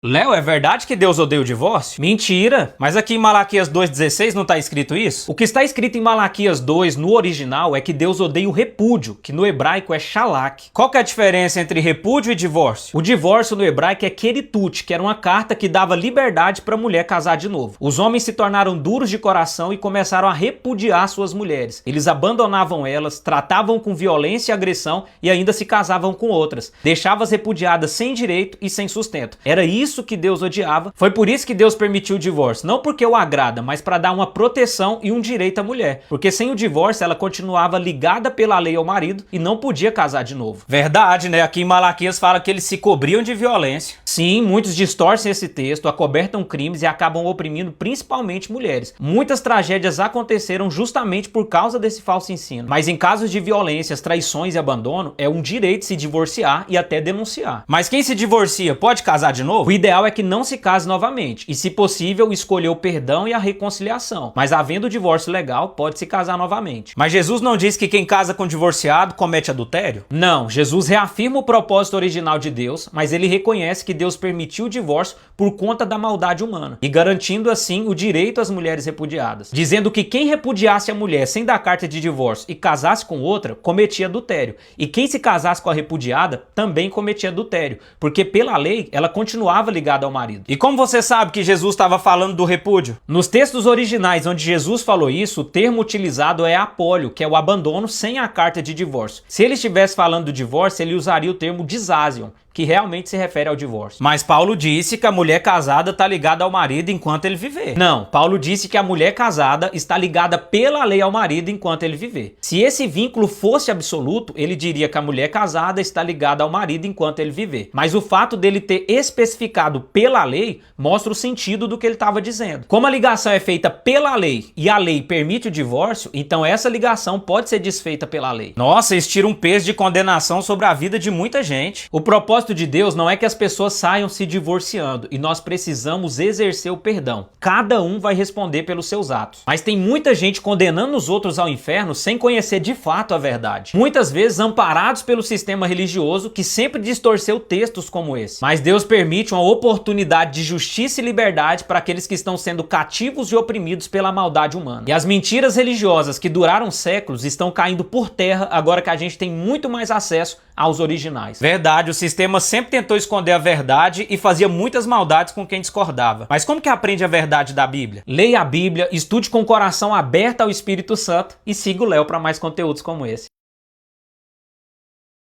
Léo, é verdade que Deus odeia o divórcio? Mentira! Mas aqui em Malaquias 2,16 não está escrito isso? O que está escrito em Malaquias 2 no original é que Deus odeia o repúdio, que no hebraico é shalak. Qual que é a diferença entre repúdio e divórcio? O divórcio no hebraico é keritut, que era uma carta que dava liberdade para a mulher casar de novo. Os homens se tornaram duros de coração e começaram a repudiar suas mulheres. Eles abandonavam elas, tratavam com violência e agressão e ainda se casavam com outras. Deixavam as repudiadas sem direito e sem sustento. Era isso que Deus odiava. Foi por isso que Deus permitiu o divórcio. Não porque o agrada, mas para dar uma proteção e um direito à mulher. Porque sem o divórcio ela continuava ligada pela lei ao marido e não podia casar de novo. Verdade, né? Aqui em Malaquias fala que eles se cobriam de violência. Sim, muitos distorcem esse texto, acobertam crimes e acabam oprimindo principalmente mulheres. Muitas tragédias aconteceram justamente por causa desse falso ensino. Mas em casos de violências, traições e abandono, é um direito se divorciar e até denunciar. Mas quem se divorcia pode casar de novo? O ideal é que não se case novamente e, se possível, escolher o perdão e a reconciliação. Mas havendo divórcio legal, pode se casar novamente. Mas Jesus não diz que quem casa com divorciado comete adultério? Não, Jesus reafirma o propósito original de Deus, mas ele reconhece que Deus permitiu o divórcio por conta da maldade humana e garantindo assim o direito às mulheres repudiadas, dizendo que quem repudiasse a mulher sem dar carta de divórcio e casasse com outra, cometia adultério. E quem se casasse com a repudiada também cometia adultério, porque pela lei ela continuava ligada ao marido. E como você sabe que Jesus estava falando do repúdio? Nos textos originais onde Jesus falou isso, o termo utilizado é apólio, que é o abandono sem a carta de divórcio. Se ele estivesse falando do divórcio, ele usaria o termo disasion, que realmente se refere ao divórcio. Mas Paulo disse que a mulher casada está ligada ao marido enquanto ele viver. Não, Paulo disse que a mulher casada está ligada pela lei ao marido enquanto ele viver. Se esse vínculo fosse absoluto, ele diria que a mulher casada está ligada ao marido enquanto ele viver. Mas o fato dele ter especificado pela lei mostra o sentido do que ele estava dizendo. Como a ligação é feita pela lei e a lei permite o divórcio, então essa ligação pode ser desfeita pela lei. Nossa, isso tira um peso de condenação sobre a vida de muita gente. O propósito de Deus não é que as pessoas saiam se divorciando e nós precisamos exercer o perdão. Cada um vai responder pelos seus atos. Mas tem muita gente condenando os outros ao inferno sem conhecer de fato a verdade. Muitas vezes amparados pelo sistema religioso que sempre distorceu textos como esse. Mas Deus permite uma oportunidade de justiça e liberdade para aqueles que estão sendo cativos e oprimidos pela maldade humana. E as mentiras religiosas que duraram séculos estão caindo por terra agora que a gente tem muito mais acesso aos originais. Verdade, o sistema sempre tentou esconder a verdade e fazia muitas maldades com quem discordava. Mas como que aprende a verdade da Bíblia? Leia a Bíblia, estude com o coração aberto ao Espírito Santo e siga o Léo para mais conteúdos como esse.